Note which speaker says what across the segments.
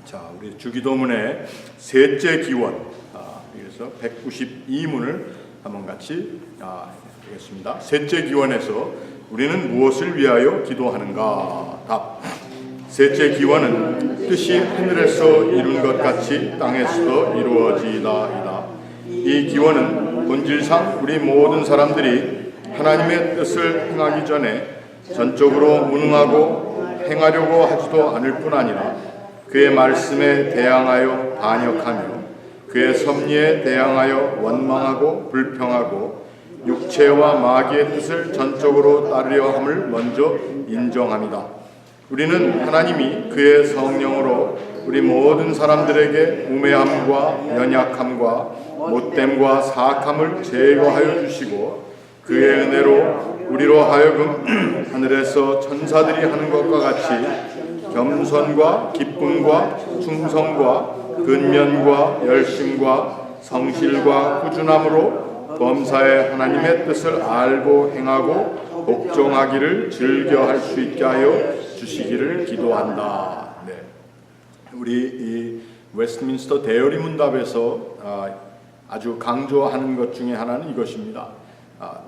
Speaker 1: 자, 우리 주기도문의 셋째 기원, 그래서 192문을 한번 같이 하겠습니다. 셋째 기원에서 우리는 무엇을 위하여 기도하는가? 답. 셋째 기원은 뜻이 하늘에서 이룬 것 같이 땅에서도 이루어지이다이다. 이 기원은 본질상 우리 모든 사람들이 하나님의 뜻을 행하기 전에 전적으로 무능하고 행하려고 하지도 않을 뿐 아니라 그의 말씀에 대항하여 반역하며 그의 섭리에 대항하여 원망하고 불평하고 육체와 마귀의 뜻을 전적으로 따르려 함을 먼저 인정합니다. 우리는 하나님이 그의 성령으로 우리 모든 사람들에게 우매함과 연약함과 못됨과 사악함을 제거하여 주시고 그의 은혜로 우리로 하여금 하늘에서 천사들이 하는 것과 같이 겸손과 기쁨과 충성과 근면과 열심과 성실과 꾸준함으로 범사에 하나님의 뜻을 알고 행하고 복종하기를 즐겨할 수 있게 하여 주시기를 기도한다. 네. 우리 이 웨스트민스터 대여리 문답에서 아주 강조하는 것 중에 하나는 이것입니다.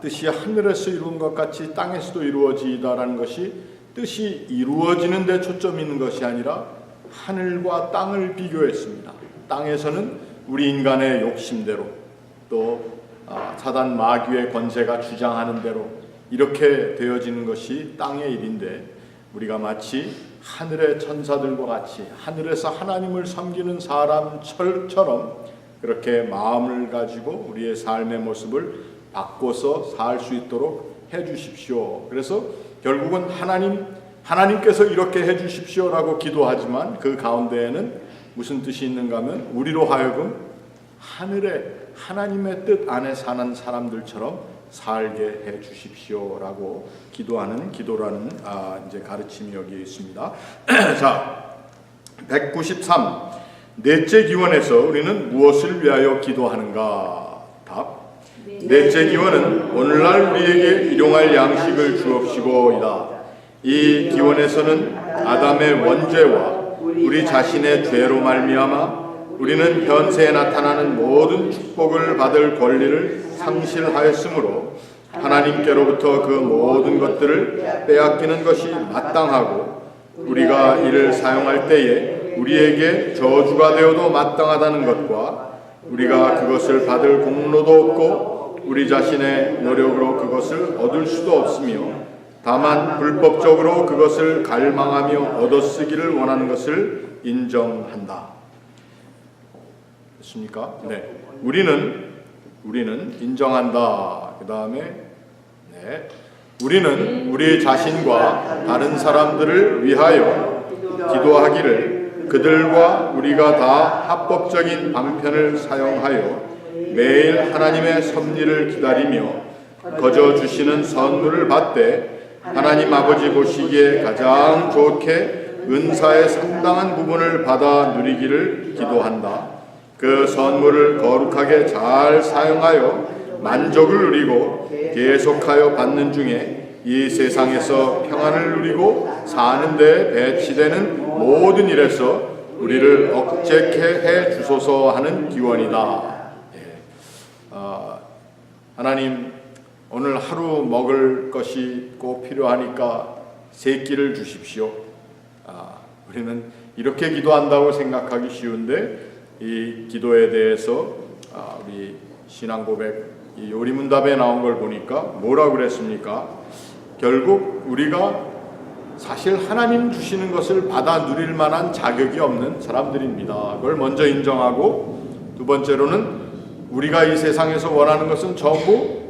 Speaker 1: 뜻이 하늘에서 이루어진 것 같이 땅에서도 이루어지다라는 것이 뜻이 이루어지는 데 초점이 있는 것이 아니라 하늘과 땅을 비교했습니다. 땅에서는 우리 인간의 욕심대로 또 사단 마귀의 권세가 주장하는 대로 이렇게 되어지는 것이 땅의 일인데 우리가 마치 하늘의 천사들과 같이 하늘에서 하나님을 섬기는 사람처럼 그렇게 마음을 가지고 우리의 삶의 모습을 바꿔서 살 수 있도록 해주십시오. 그래서 결국은 하나님께서 이렇게 해주십시오라고 기도하지만 그 가운데에는 무슨 뜻이 있는가 하면 우리로 하여금 하늘에 하나님의 뜻 안에 사는 사람들처럼 살게 해주십시오라고 기도하는 기도라는 이제 가르침이 여기에 있습니다. 자, 193 넷째 기원에서 우리는 무엇을 위하여 기도하는가? 답. 넷째 기원은 오늘날 우리에게 일용할 양식을 주옵시고이다. 이 기원에서는 아담의 원죄와 우리 자신의 죄로 말미암아 우리는 현세에 나타나는 모든 축복을 받을 권리를 상실하였으므로 하나님께로부터 그 모든 것들을 빼앗기는 것이 마땅하고 우리가 이를 사용할 때에 우리에게 저주가 되어도 마땅하다는 것과 우리가 그것을 받을 공로도 없고 우리 자신의 노력으로 그것을 얻을 수도 없으며 다만 불법적으로 그것을 갈망하며 얻어쓰기를 원하는 것을 인정한다. 됐습니까? 네. 우리는 인정한다. 그 다음에 네. 우리는 우리 자신과 다른 사람들을 위하여 기도하기를 그들과 우리가 다 합법적인 방편을 사용하여 매일 하나님의 섭리를 기다리며 거저 주시는 선물을 받되 하나님 아버지 보시기에 가장 좋게 은사의 상당한 부분을 받아 누리기를 기도한다. 그 선물을 거룩하게 잘 사용하여 만족을 누리고 계속하여 받는 중에 이 세상에서 평안을 누리고 사는 데 배치되는 모든 일에서 우리를 억제케 해 주소서 하는 기원이다. 하나님, 오늘 하루 먹을 것이 꼭 필요하니까 세 끼를 주십시오. 우리는 이렇게 기도한다고 생각하기 쉬운데 이 기도에 대해서 우리 신앙 고백 이 요리문답에 나온 걸 보니까 뭐라고 그랬습니까? 결국 우리가 사실 하나님 주시는 것을 받아 누릴 만한 자격이 없는 사람들입니다. 그걸 먼저 인정하고 두 번째로는 우리가 이 세상에서 원하는 것은 전부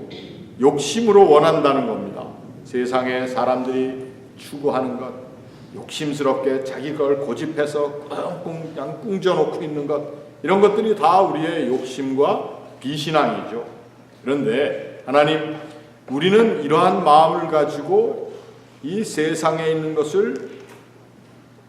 Speaker 1: 욕심으로 원한다는 겁니다. 세상에 사람들이 추구하는 것, 욕심스럽게 자기 걸 고집해서 그냥 꿍져놓고 있는 것, 이런 것들이 다 우리의 욕심과 비신앙이죠. 그런데 하나님, 우리는 이러한 마음을 가지고 이 세상에 있는 것을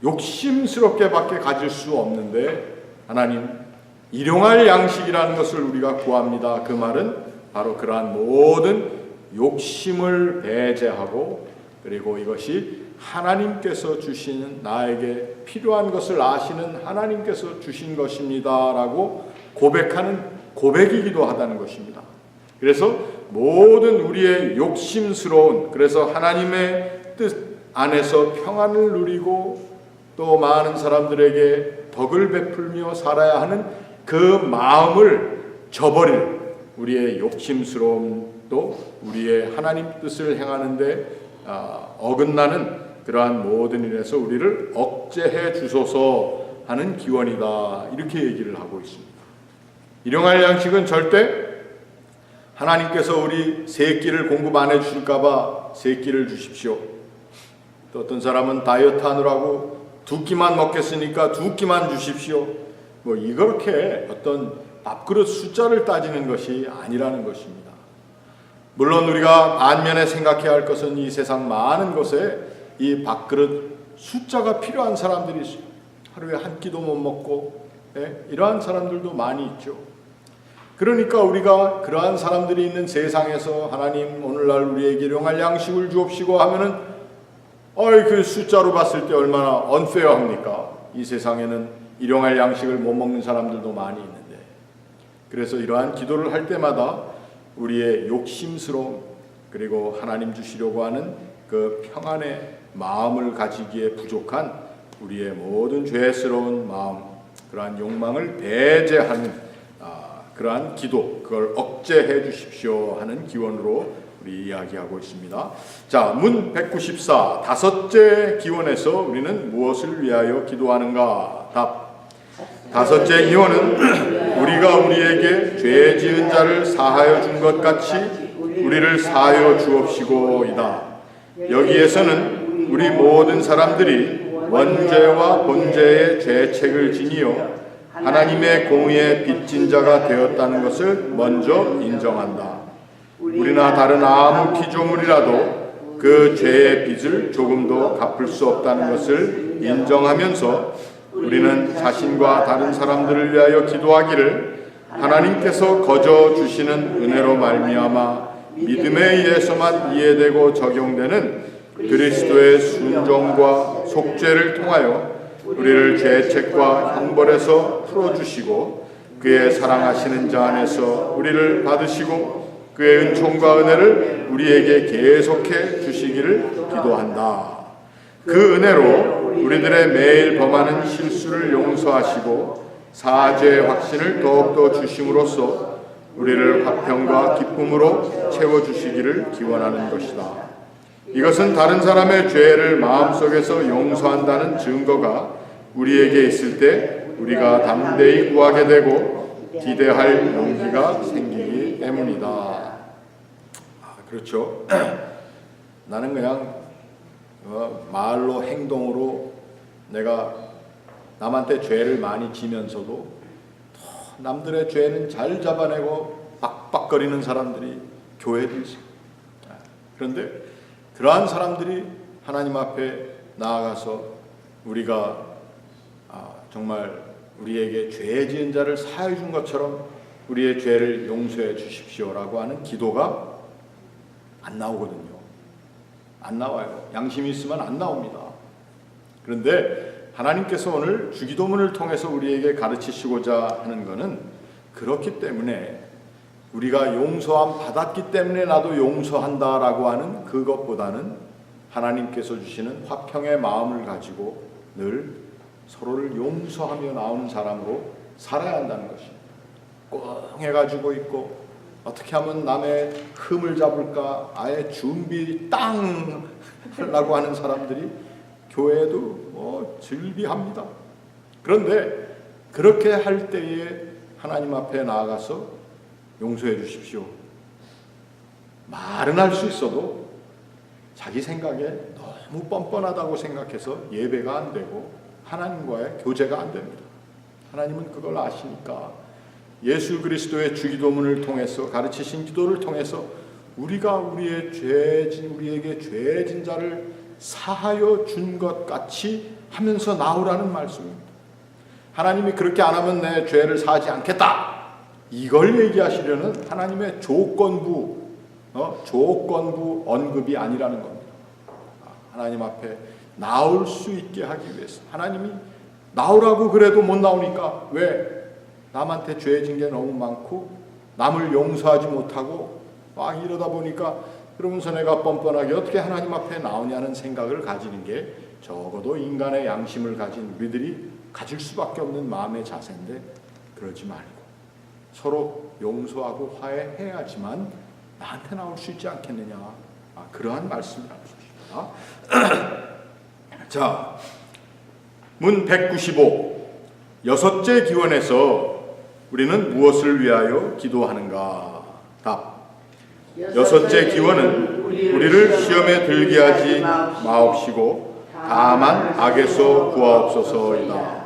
Speaker 1: 욕심스럽게밖에 가질 수 없는데 하나님, 일용할 양식이라는 것을 우리가 구합니다. 그 말은 바로 그러한 모든 욕심을 배제하고 그리고 이것이 하나님께서 주시는, 나에게 필요한 것을 아시는 하나님께서 주신 것입니다라고 고백하는 고백이기도 하다는 것입니다. 그래서 모든 우리의 욕심스러운, 그래서 하나님의 뜻 안에서 평안을 누리고 또 많은 사람들에게 덕을 베풀며 살아야 하는 그 마음을 저버릴 우리의 욕심스러움도 우리의 하나님 뜻을 행하는데 어긋나는 그러한 모든 일에서 우리를 억제해 주소서 하는 기원이다, 이렇게 얘기를 하고 있습니다. 일용할 양식은 절대 하나님께서 우리 세 끼를 공급 안 해주실까 봐 세 끼를 주십시오, 또 어떤 사람은 다이어트 하느라고 두 끼만 먹겠으니까 두 끼만 주십시오, 뭐 이렇게 어떤 밥그릇 숫자를 따지는 것이 아니라는 것입니다. 물론 우리가 반면에 생각해야 할 것은 이 세상 많은 곳에 이 밥그릇 숫자가 필요한 사람들이 있어요. 하루에 한 끼도 못 먹고 이러한 사람들도 많이 있죠. 그러니까 우리가 그러한 사람들이 있는 세상에서 하나님 오늘날 우리에게 일용할 양식을 주옵시고 하면은 그 숫자로 봤을 때 얼마나 언페어합니까? 이 세상에는 일용할 양식을 못 먹는 사람들도 많이 있는데, 그래서 이러한 기도를 할 때마다 우리의 욕심스러움, 그리고 하나님 주시려고 하는 그 평안의 마음을 가지기에 부족한 우리의 모든 죄스러운 마음, 그러한 욕망을 배제하는 그러한 기도, 그걸 억제해 주십시오 하는 기원으로 우리 이야기하고 있습니다. 자, 문 194, 다섯째 기원에서 우리는 무엇을 위하여 기도하는가? 답. 다섯째 기원은 우리가 우리에게 죄 지은 자를 사하여 준 것 같이 우리를 사하여 주옵시고이다. 여기에서는 우리 모든 사람들이 원죄와 본죄의 죄책을 지니어 하나님의 공의에 빚진 자가 되었다는 것을 먼저 인정한다. 우리나 다른 아무 피조물이라도 그 죄의 빚을 조금도 갚을 수 없다는 것을 인정하면서 우리는 자신과 다른 사람들을 위하여 기도하기를 하나님께서 거저 주시는 은혜로 말미암아 믿음에 의해서만 이해되고 적용되는 그리스도의 순종과 속죄를 통하여 우리를 죄책과 형벌에서 풀어주시고 그의 사랑하시는 자 안에서 우리를 받으시고 그의 은총과 은혜를 우리에게 계속해 주시기를 기도한다. 그 은혜로 우리들의 매일 범하는 실수를 용서하시고 사죄의 확신을 더욱더 주심으로써 우리를 화평과 기쁨으로 채워주시기를 기원하는 것이다. 이것은 다른 사람의 죄를 마음속에서 용서한다는 증거가 우리에게 있을 때 우리가 담대히 구하게 되고 기대할 용기가 생기기 때문이다. 그렇죠. 나는 그냥 말로 행동으로 내가 남한테 죄를 많이 지면서도 남들의 죄는 잘 잡아내고 빡빡거리는 사람들이 교회도 있어요. 그런데 그러한 사람들이 하나님 앞에 나아가서 우리가 정말 우리에게 죄 지은 자를 사하여 준 것처럼 우리의 죄를 용서해 주십시오라고 하는 기도가 안 나오거든요. 안 나와요. 양심이 있으면 안 나옵니다. 그런데 하나님께서 오늘 주기도문을 통해서 우리에게 가르치시고자 하는 것은 그렇기 때문에 우리가 용서함 받았기 때문에 나도 용서한다라고 하는 그것보다는 하나님께서 주시는 화평의 마음을 가지고 늘 서로를 용서하며 나오는 사람으로 살아야 한다는 것입니다. 꽁해가지고 있고 어떻게 하면 남의 흠을 잡을까 아예 준비 땅 하려고 하는 사람들이 교회에도 즐비합니다. 그런데 그렇게 할 때에 하나님 앞에 나아가서 용서해 주십시오. 말은 할 수 있어도 자기 생각에 너무 뻔뻔하다고 생각해서 예배가 안 되고 하나님과의 교제가 안 됩니다. 하나님은 그걸 아시니까 예수 그리스도의 주기도문을 통해서 가르치신 기도를 통해서 우리가 우리에게 죄진 자를 사하여 준 것 같이 하면서 나오라는 말씀입니다. 하나님이 그렇게 안 하면 내 죄를 사하지 않겠다. 이걸 얘기하시려는 하나님의 조건부 언급이 아니라는 겁니다. 하나님 앞에 나올 수 있게 하기 위해서. 하나님이 나오라고 그래도 못 나오니까 왜? 남한테 죄진 게 너무 많고 남을 용서하지 못하고 막 이러다 보니까 그러면서 내가 뻔뻔하게 어떻게 하나님 앞에 나오냐는 생각을 가지는 게 적어도 인간의 양심을 가진 우리들이 가질 수밖에 없는 마음의 자세인데, 그러지 말고 서로 용서하고 화해해야지만 나한테 나올 수 있지 않겠느냐. 그러한 말씀이라는 것입니다. 자, 문 195 여섯째 기원에서 우리는 무엇을 위하여 기도하는가? 답. 여섯째 기원은 우리를 시험에 들게 하지 마옵시고 다만 악에서 구하옵소서이다.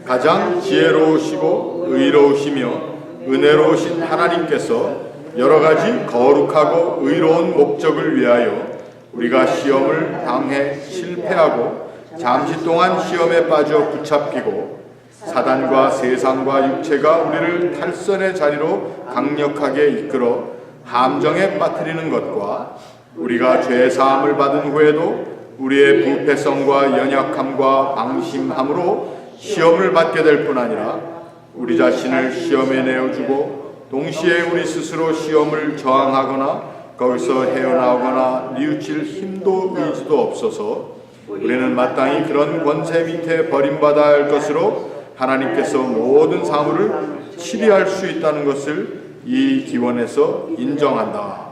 Speaker 1: 가장 지혜로우시고 의로우시며 은혜로우신 하나님께서 여러 가지 거룩하고 의로운 목적을 위하여 우리가 시험을 당해 실패하고 잠시 동안 시험에 빠져 붙잡히고 사단과 세상과 육체가 우리를 탈선의 자리로 강력하게 이끌어 함정에 빠뜨리는 것과 우리가 죄 사함을 받은 후에도 우리의 부패성과 연약함과 방심함으로 시험을 받게 될 뿐 아니라 우리 자신을 시험에 내어주고 동시에 우리 스스로 시험을 저항하거나 거기서 헤어나오거나 뉘우칠 힘도 의지도 없어서 우리는 마땅히 그런 권세 밑에 버림받아야 할 것으로 하나님께서 모든 사물을 치리할 수 있다는 것을 이 기원에서 인정한다.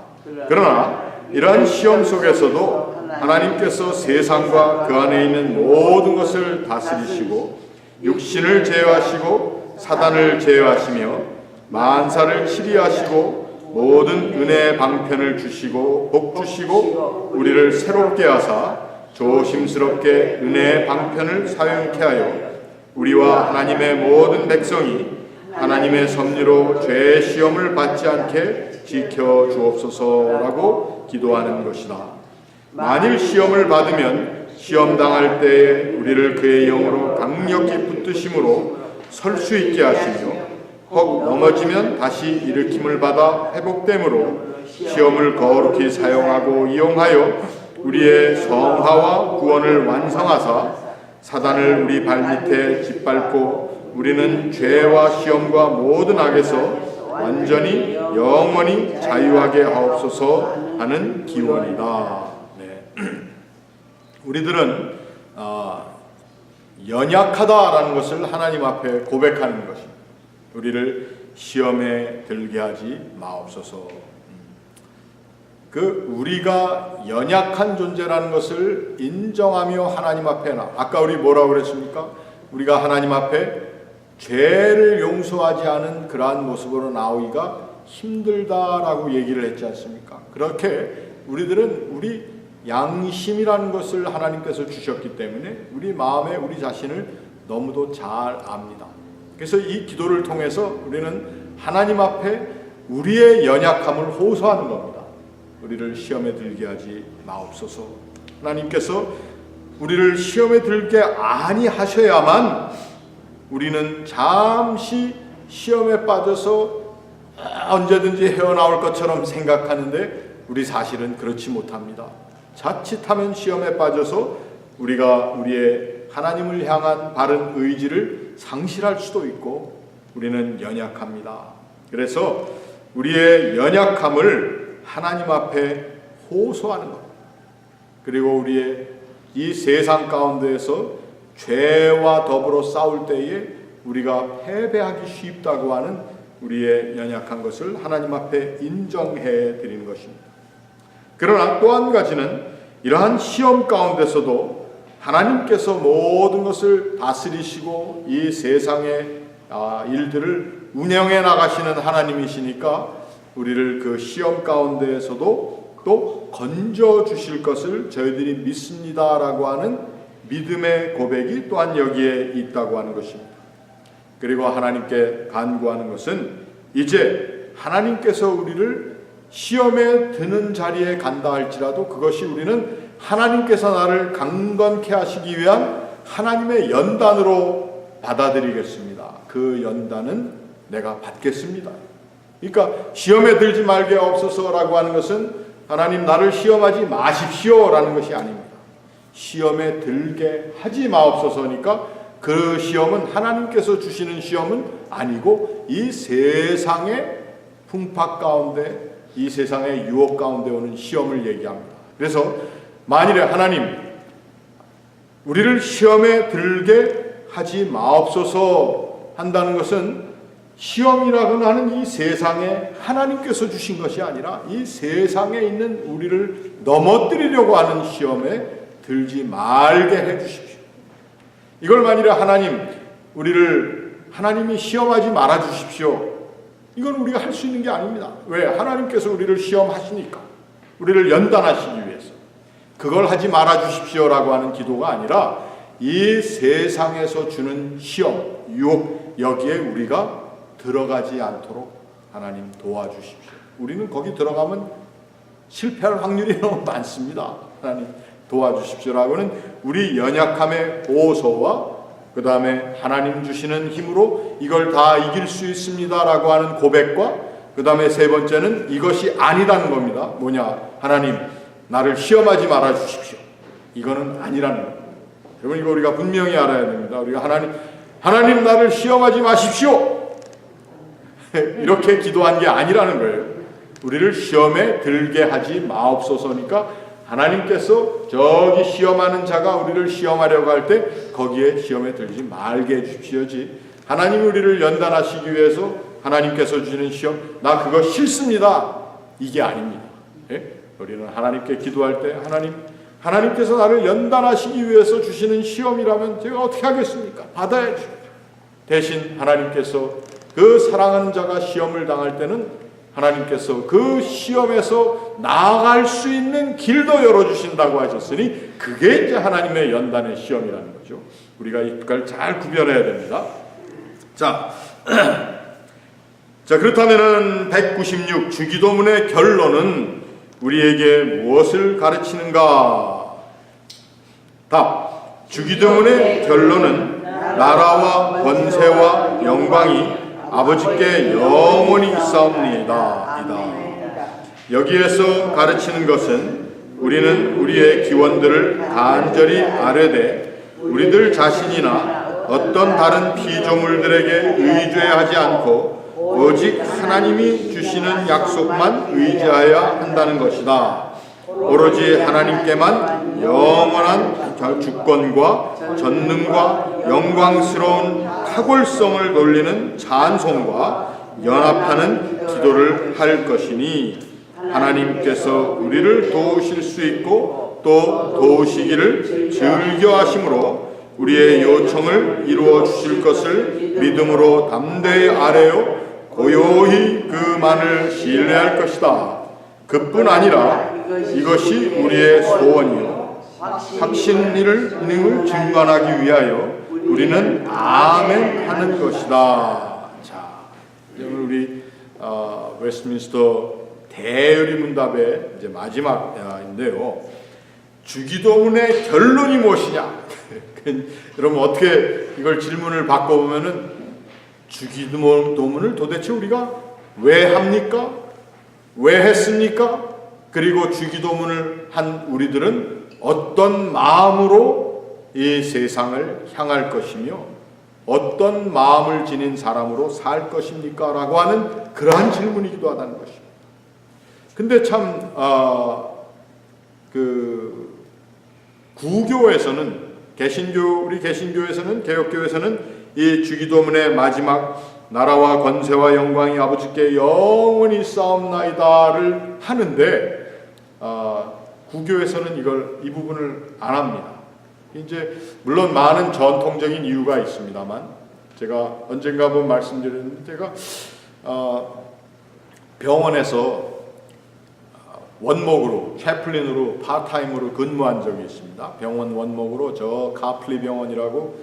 Speaker 1: 그러나 이러한 시험 속에서도 하나님께서 세상과 그 안에 있는 모든 것을 다스리시고 육신을 제어하시고 사단을 제어하시며 만사를 치리하시고 모든 은혜의 방편을 주시고 복 주시고 우리를 새롭게 하사 조심스럽게 은혜의 방편을 사용케 하여 우리와 하나님의 모든 백성이 하나님의 섭리로 죄의 시험을 받지 않게 지켜 주옵소서라고 기도하는 것이다. 만일 시험을 받으면 시험 당할 때에 우리를 그의 영으로 강력히 붙드심으로 설 수 있게 하시며 혹 넘어지면 다시 일으킴을 받아 회복됨으로 시험을 거룩히 사용하고 이용하여 우리의 성화와 구원을 완성하사 사단을 우리 발밑에 짓밟고 우리는 죄와 시험과 모든 악에서 완전히 영원히 자유하게 하옵소서 하는 기원이다. 네. 우리들은 연약하다라는 것을 하나님 앞에 고백하는 것입니다. 우리를 시험에 들게 하지 마옵소서. 우리가 연약한 존재라는 것을 인정하며 하나님 앞에 아까 우리 뭐라고 그랬습니까? 우리가 하나님 앞에 죄를 용서하지 않은 그러한 모습으로 나오기가 힘들다라고 얘기를 했지 않습니까? 그렇게 우리들은 우리 양심이라는 것을 하나님께서 주셨기 때문에 우리 마음에 우리 자신을 너무도 잘 압니다. 그래서 이 기도를 통해서 우리는 하나님 앞에 우리의 연약함을 호소하는 겁니다. 우리를 시험에 들게 하지 마옵소서. 하나님께서 우리를 시험에 들게 아니하셔야만 우리는 잠시 시험에 빠져서 언제든지 헤어나올 것처럼 생각하는데 우리 사실은 그렇지 못합니다. 자칫하면 시험에 빠져서 우리가 우리의 하나님을 향한 바른 의지를 상실할 수도 있고 우리는 연약합니다. 그래서 우리의 연약함을 하나님 앞에 호소하는 겁니다. 그리고 우리의 이 세상 가운데에서 죄와 더불어 싸울 때에 우리가 패배하기 쉽다고 하는 우리의 연약한 것을 하나님 앞에 인정해 드리는 것입니다. 그러나 또 한 가지는 이러한 시험 가운데서도 하나님께서 모든 것을 다스리시고 이 세상의 일들을 운영해 나가시는 하나님이시니까 우리를 그 시험 가운데에서도 또 건져 주실 것을 저희들이 믿습니다라고 하는 믿음의 고백이 또한 여기에 있다고 하는 것입니다. 그리고 하나님께 간구하는 것은 이제 하나님께서 우리를 시험에 드는 자리에 간다 할지라도 그것이 우리는 하나님께서 나를 강건케 하시기 위한 하나님의 연단으로 받아들이겠습니다. 그 연단은 내가 받겠습니다. 그러니까 시험에 들지 말게 하옵소서라고 하는 것은 하나님 나를 시험하지 마십시오라는 것이 아닙니다. 시험에 들게 하지 마옵소서니까 그 시험은 하나님께서 주시는 시험은 아니고 이 세상의 풍파 가운데, 이 세상의 유혹 가운데 오는 시험을 얘기합니다. 그래서 만일에 하나님 우리를 시험에 들게 하지 마옵소서 한다는 것은 시험이라고 하는 이 세상에 하나님께서 주신 것이 아니라 이 세상에 있는 우리를 넘어뜨리려고 하는 시험에 들지 말게 해 주십시오. 이걸 만일에 하나님이 시험하지 말아 주십시오. 이건 우리가 할 수 있는 게 아닙니다. 왜? 하나님께서 우리를 시험하시니까. 우리를 연단하시기 위해서. 그걸 하지 말아 주십시오라고 하는 기도가 아니라 이 세상에서 주는 시험, 유혹, 여기에 우리가 들어가지 않도록 하나님 도와주십시오. 우리는 거기 들어가면 실패할 확률이 너무 많습니다. 하나님 도와주십시오라고는 우리 연약함의 보호소와 그 다음에 하나님 주시는 힘으로 이걸 다 이길 수 있습니다라고 하는 고백과 그 다음에 세 번째는 이것이 아니라는 겁니다. 뭐냐? 하나님 나를 시험하지 말아 주십시오. 이거는 아니라는 겁니다. 여러분 이거 우리가 분명히 알아야 됩니다. 우리가 하나님 나를 시험하지 마십시오. 이렇게 기도한 게 아니라는 거예요. 우리를 시험에 들게 하지 마옵소서니까 하나님께서 저기 시험하는 자가 우리를 시험하려고 할 때 거기에 시험에 들지 말게 해주십시오지. 하나님이 우리를 연단하시기 위해서 하나님께서 주시는 시험 나 그거 싫습니다. 이게 아닙니다. 예? 우리는 하나님께 기도할 때 하나님께서 나를 연단하시기 위해서 주시는 시험이라면 제가 어떻게 하겠습니까? 받아야죠. 대신 하나님께서 그 사랑하는 자가 시험을 당할 때는 하나님께서 그 시험에서 나아갈 수 있는 길도 열어주신다고 하셨으니 그게 이제 하나님의 연단의 시험이라는 거죠. 우리가 이걸 잘 구별해야 됩니다. 자, 그렇다면은 196 주기도문의 결론은 우리에게 무엇을 가르치는가? 답. 주기도문의 결론은 나라와 권세와 영광이 아버지께 영원히 있사옵나이다. 여기에서 가르치는 것은 우리는 우리의 기원들을 간절히 아뢰되 우리들 자신이나 어떤 다른 피조물들에게 의존하지 않고 오직 하나님이 주시는 약속만 의지하여야 한다는 것이다. 오로지 하나님께만 영원한 주권과 전능과 영광스러운 탁월성을 돌리는 찬송과 연합하는 기도를 할 것이니 하나님께서 우리를 도우실 수 있고 또 도우시기를 즐겨하심으로 우리의 요청을 이루어 주실 것을 믿음으로 담대히 아뢰어 고요히 그만을 신뢰할 것이다. 그뿐 아니라 이것이 우리의 소원이요 확신을 증언하기 위하여 우리는 아멘 하는 것이다. 자, 우리 웨스트민스터 대의문답의 이제 마지막인데요. 주기도문의 결론이 무엇이냐? 여러분 어떻게 이걸 질문을 바꿔보면은 주기도문을 도대체 우리가 왜 합니까? 왜 했습니까? 그리고 주기도문을 한 우리들은 어떤 마음으로 이 세상을 향할 것이며 어떤 마음을 지닌 사람으로 살 것입니까? 라고 하는 그러한 질문이기도 하다는 것입니다. 근데 참 구교에서는 우리 개신교에서는 개혁교에서는 이 주기도문의 마지막 나라와 권세와 영광이 아버지께 영원히 싸움나이다를 하는데 구교에서는 이 부분을 안 합니다. 이제 물론 많은 전통적인 이유가 있습니다만 제가 언젠가 한번 말씀드렸는데 제가 병원에서 원목으로 채플린으로 파타임으로 근무한 적이 있습니다. 병원 원목으로 저 카플리 병원이라고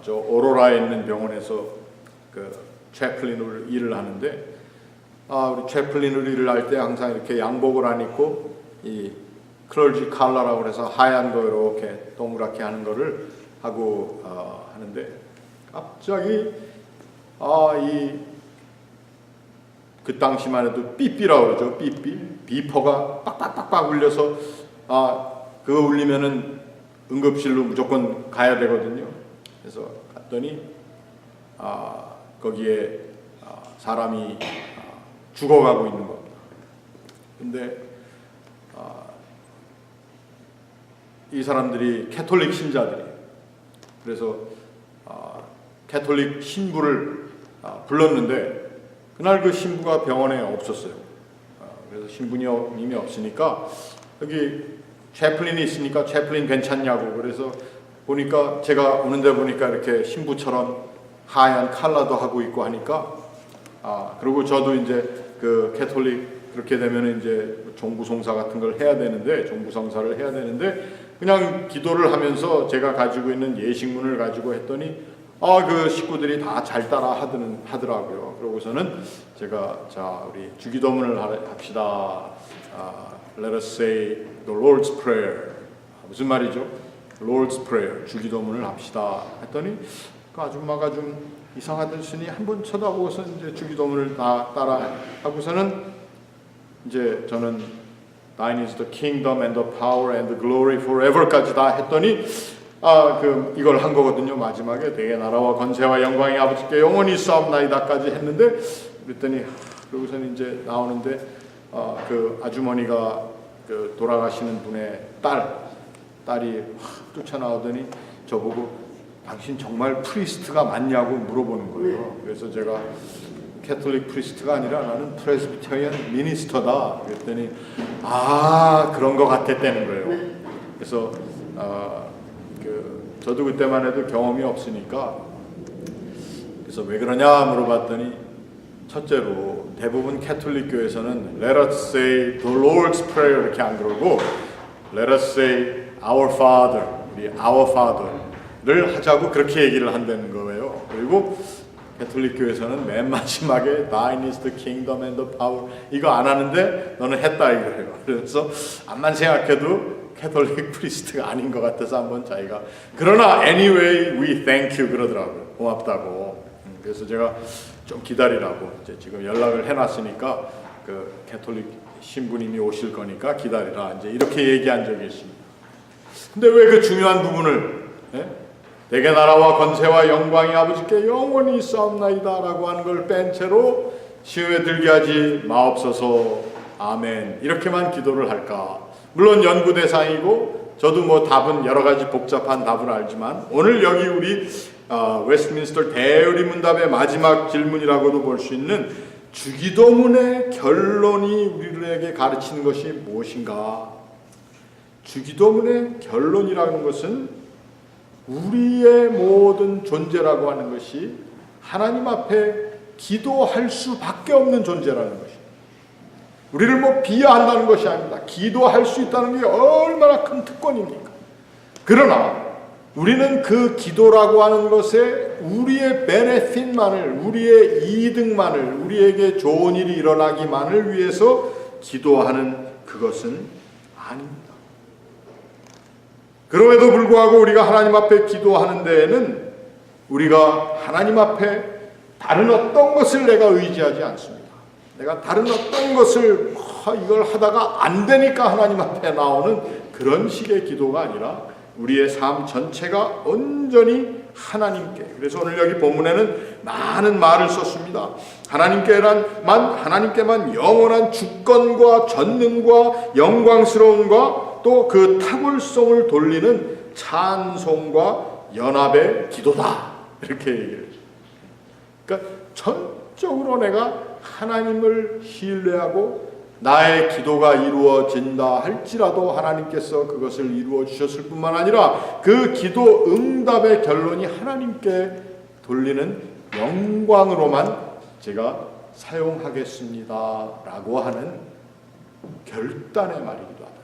Speaker 1: 저 오로라에 있는 병원에서 그 채플린으로 일을 하는데 우리 채플린으로 일을 할 때 항상 이렇게 양복을 안 입고 이 클러지 칼라라고 해서 하얀 거 이렇게 동그랗게 하는 거를 하고 하는데 갑자기 그 당시만 해도 삐삐라고 그러죠. 삐삐 비퍼가 빡빡빡빡 울려서 그거 울리면은 응급실로 무조건 가야 되거든요. 그래서 갔더니 거기에 사람이 죽어가고 있는 겁니다. 근데 이 사람들이 캐톨릭 신자들이에요. 그래서 캐톨릭 신부를 불렀는데 그날 그 신부가 병원에 없었어요. 그래서 신부님이 없으니까 여기 채플린이 있으니까 채플린 괜찮냐고. 그래서 보니까 제가 오는데 보니까 이렇게 신부처럼 하얀 칼라도 하고 있고 하니까 그리고 저도 이제 그 캐톨릭 그렇게 되면 이제 종부송사 같은 걸 해야 되는데 종부성사를 해야 되는데 그냥 기도를 하면서 제가 가지고 있는 예식문을 가지고 했더니 그 식구들이 다 잘 따라 하더라고요. 그러고서는 제가 자 우리 주기도문을 합시다. Let us say the Lord's Prayer. 무슨 말이죠? Lord's Prayer. 주기도문을 합시다. 했더니 그 아줌마가 좀 이상하더니 한번 쳐다보고서 이제 주기도문을 다 따라 하고서는 이제 저는 Thine is the kingdom and the power and the glory forever까지 다 했더니 이걸 한 거거든요. 마지막에 대개 나라와 권세와 영광이 아버지께 영원히 있사옵나이다까지 했는데 그랬더니 그러고서는 이제 나오는데 그 아주머니가 그 돌아가시는 분의 딸이 쫓아나오더니 저보고 당신 정말 프리스트가 맞냐고 물어보는 거예요. 그래서 제가 캐톨릭 프리스트가 아니라 나는 프레스비테리안 미니스터다. 그랬더니 그런 거 같았다는 거예요. 그래서 저도 그때만 해도 경험이 없으니까 그래서 왜 그러냐 물어봤더니 첫째로 대부분 캐톨릭 교회에서는 Let us say the Lord's Prayer 이렇게 안 그러고 Let us say Our Father, 우리 Our Father를 하자고 그렇게 얘기를 한다는 거예요. 그리고 캐톨릭 교회에서는 맨 마지막에 Thine is the kingdom and the power 이거 안 하는데 너는 했다 이거예요. 그래서 암만 생각해도 캐톨릭 프리스트가 아닌 것 같아서 한번 자기가 그러나 anyway we thank you 그러더라고요. 고맙다고. 그래서 제가 좀 기다리라고 이제 지금 연락을 해놨으니까 그 캐톨릭 신부님이 오실 거니까 기다리라 이제 이렇게 얘기한 적이 있습니다. 근데 왜 그 중요한 부분을 대개 나라와 권세와 영광이 아버지께 영원히 있사옵나이다라고 하는 걸 뺀 채로 시험에 들게 하지 마옵소서 아멘 이렇게만 기도를 할까? 물론 연구 대상이고 저도 뭐 답은 여러 가지 복잡한 답을 알지만 오늘 여기 우리 웨스트민스터 대의문답의 마지막 질문이라고도 볼 수 있는 주기도문의 결론이 우리들에게 가르치는 것이 무엇인가? 주기도문의 결론이라는 것은 우리의 모든 존재라고 하는 것이 하나님 앞에 기도할 수밖에 없는 존재라는 것입니다. 우리를 뭐 비하한다는 것이 아닙니다. 기도할 수 있다는 게 얼마나 큰 특권입니까? 그러나 우리는 그 기도라고 하는 것에 우리의 베네핏만을, 우리의 이득만을, 우리에게 좋은 일이 일어나기만을 위해서 기도하는 그것은 아닙니다. 그럼에도 불구하고 우리가 하나님 앞에 기도하는 데에는 우리가 하나님 앞에 다른 어떤 것을 내가 의지하지 않습니다. 내가 다른 어떤 것을 이걸 하다가 안 되니까 하나님 앞에 나오는 그런 식의 기도가 아니라 우리의 삶 전체가 온전히 하나님께. 그래서 오늘 여기 본문에는 많은 말을 썼습니다. 하나님께만 영원한 주권과 전능과 영광스러움과 또 그 탁월성을 돌리는 찬송과 연합의 기도다. 이렇게 얘기를 해요. 그러니까 전적으로 내가 하나님을 신뢰하고 나의 기도가 이루어진다 할지라도 하나님께서 그것을 이루어 주셨을 뿐만 아니라 그 기도 응답의 결론이 하나님께 돌리는 영광으로만 제가 사용하겠습니다 라고 하는 결단의 말이기도 하다.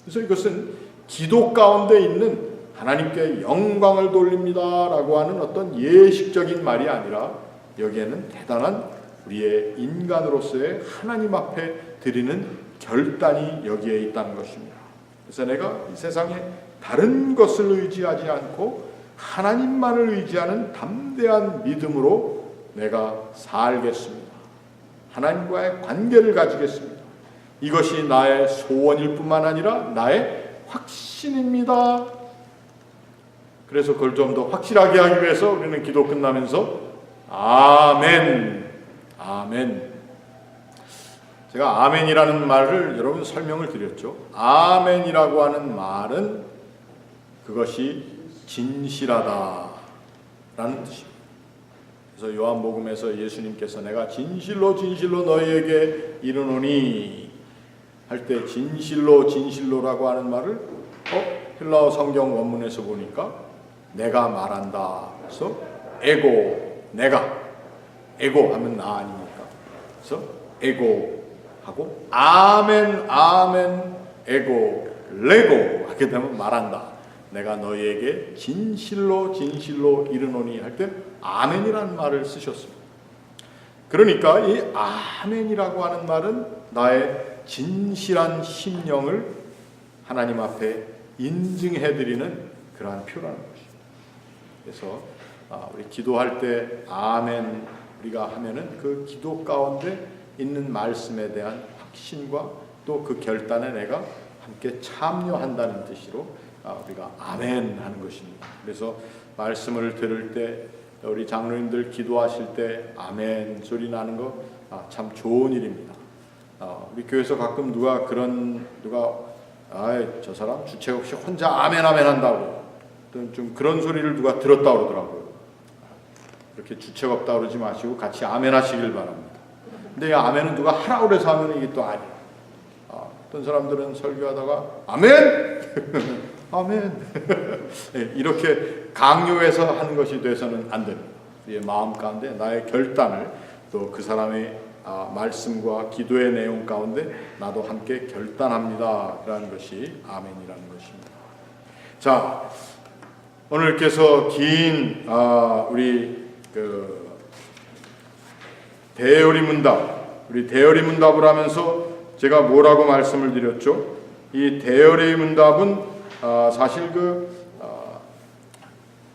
Speaker 1: 그래서 이것은 기도 가운데 있는 하나님께 영광을 돌립니다 라고 하는 어떤 예식적인 말이 아니라 여기에는 대단한 우리의 인간으로서의 하나님 앞에 드리는 결단이 여기에 있다는 것입니다. 그래서 내가 이 세상에 다른 것을 의지하지 않고 하나님만을 의지하는 담대한 믿음으로 내가 살겠습니다. 하나님과의 관계를 가지겠습니다. 이것이 나의 소원일 뿐만 아니라 나의 확신입니다 그래서 그걸 좀 더 확실하게 하기 위해서 우리는 기도 끝나면서 아멘, 아멘. 제가 아멘이라는 말을 여러분 설명을 드렸죠. 아멘이라고 하는 말은 그것이 진실하다라는 뜻입니다. 그래서 요한복음에서 예수님께서 내가 진실로 진실로 너희에게 이르노니 할 때 진실로 진실로라고 하는 말을 헬라어 성경 원문에서 보니까 내가 말한다. 그래서 에고, 내가, 에고 하면 나 아닙니까? 그래서 에고 하고 아멘, 아멘, 에고, 레고 하게 되면 말한다. 내가 너희에게 진실로 진실로 이르노니 할 때 아멘이라는 말을 쓰셨습니다. 그러니까 이 아멘이라고 하는 말은 나의 진실한 심령을 하나님 앞에 인증해드리는 그러한 표라는 것입니다. 그래서 우리 기도할 때 아멘 우리가 하면은 그 기도 가운데 있는 말씀에 대한 확신과 또 그 결단에 내가 함께 참여한다는 뜻으로 우리가 아멘 하는 것입니다. 그래서 말씀을 들을 때 우리 장로님들 기도하실 때 아멘 소리 나는 거 참 좋은 일입니다. 우리 교회에서 가끔 누가 저 사람 주책 없이 혼자 아멘 아멘 한다고 좀 그런 소리를 누가 들었다 그러더라고요. 그렇게 주책 없다 그러지 마시고 같이 아멘 하시길 바랍니다. 근데 이 아멘은 누가 하라고 그래서 하면 이게 또 아니에요. 어떤 사람들은 설교하다가 아멘! 아멘! 이렇게 강요해서 하는 것이 돼서는 안 됩니다. 우리의 마음 가운데 나의 결단을 또 그 사람의 말씀과 기도의 내용 가운데 나도 함께 결단합니다. 라는 것이 아멘이라는 것입니다. 자, 오늘 이렇게 해서 긴 우리 대열의 문답, 우리 대열의 문답을 하면서 제가 뭐라고 말씀을 드렸죠? 이 대열의 문답은 사실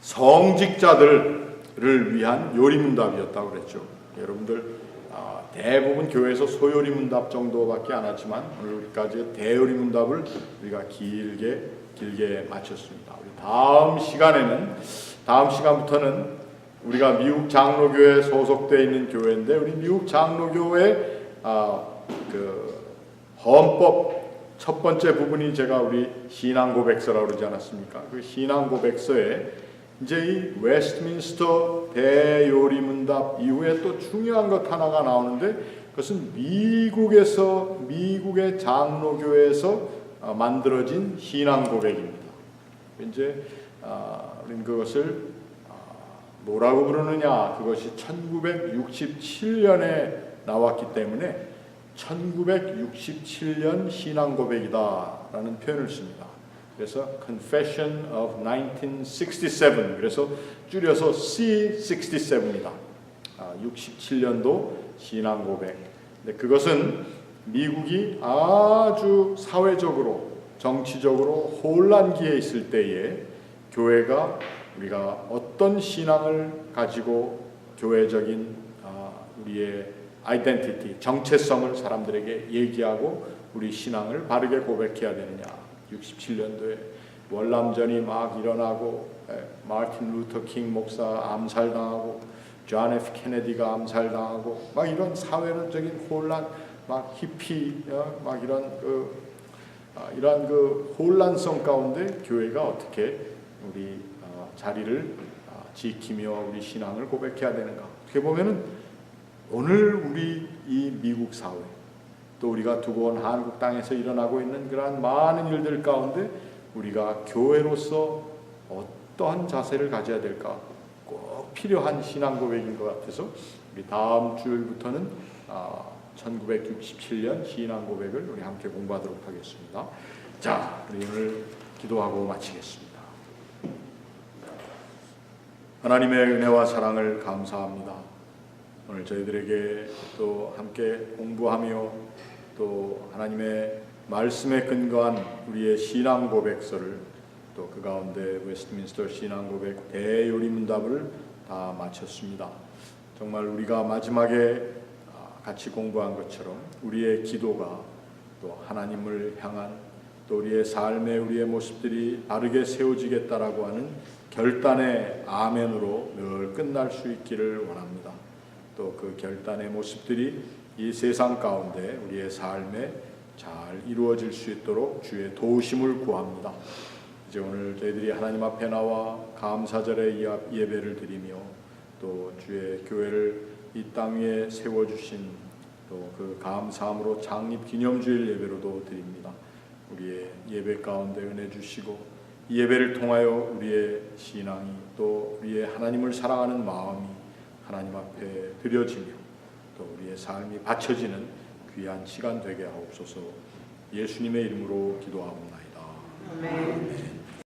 Speaker 1: 성직자들을 위한 요리 문답이었다고 그랬죠. 여러분들 대부분 교회에서 소요리 문답 정도밖에 안 하지만 오늘 우리까지 대요리 문답을 우리가 길게 마쳤습니다. 우리 다음 시간부터는 우리가 미국 장로교회에 소속되어 있는 교회인데 우리 미국 장로교회 헌법 첫 번째 부분이 제가 우리 신앙 고백서라고 그러지 않았습니까? 그 신앙 고백서에 이제 이 웨스트민스터 대요리 문답 이후에 또 중요한 것 하나가 나오는데 그것은 미국의 장로교회에서 만들어진 신앙 고백입니다. 이제 우리는 그것을 뭐라고 부르느냐? 그것이 1967년에 나왔기 때문에 1967년 신앙 고백이다라는 표현을 씁니다. 그래서 Confession of 1967 그래서 줄여서 C67입니다. 67년도 신앙 고백. 근데 그것은 미국이 아주 사회적으로 정치적으로 혼란기에 있을 때에 교회가 우리가 어떤 신앙을 가지고 교회적인 우리의 아이덴티티, 정체성을 사람들에게 얘기하고 우리 신앙을 바르게 고백해야 되느냐. 67년도에 월남전이 막 일어나고 마틴 루터 킹 목사 암살당하고 존 F 케네디가 암살당하고 막 이런 사회적인 혼란, 막 히피, 막 이런 그 혼란성 가운데 교회가 어떻게 우리 자리를 지키며 우리 신앙을 고백해야 되는가? 어떻게 보면은 오늘 우리 이 미국 사회 또 우리가 두고 온 한국 땅에서 일어나고 있는 그러한 많은 일들 가운데 우리가 교회로서 어떠한 자세를 가져야 될까 꼭 필요한 신앙 고백인 것 같아서 우리 다음 주일부터는 1967년 신앙 고백을 우리 함께 공부하도록 하겠습니다. 자, 우리 오늘 기도하고 마치겠습니다. 하나님의 은혜와 사랑을 감사합니다. 오늘 저희들에게 또 함께 공부하며 또 하나님의 말씀에 근거한 우리의 신앙 고백서를 또 그 가운데 웨스트민스터 신앙 고백 대요리 문답을 다 마쳤습니다. 정말 우리가 마지막에 같이 공부한 것처럼 우리의 기도가 또 하나님을 향한 또 우리의 삶의 우리의 모습들이 바르게 세워지겠다라고 하는 결단의 아멘으로 늘 끝날 수 있기를 원합니다. 또 그 결단의 모습들이 이 세상 가운데 우리의 삶에 잘 이루어질 수 있도록 주의 도우심을 구합니다. 이제 오늘 저희들이 하나님 앞에 나와 감사절의 예배를 드리며 또 주의 교회를 이 땅 위에 세워주신 또 그 감사함으로 창립 기념주일 예배로도 드립니다. 우리의 예배 가운데 은혜 주시고 이 예배를 통하여 우리의 신앙이 또 우리의 하나님을 사랑하는 마음이 하나님 앞에 드려지며 또 우리의 삶이 바쳐지는 귀한 시간 되게 하옵소서. 예수님의 이름으로 기도하옵나이다.
Speaker 2: 아멘.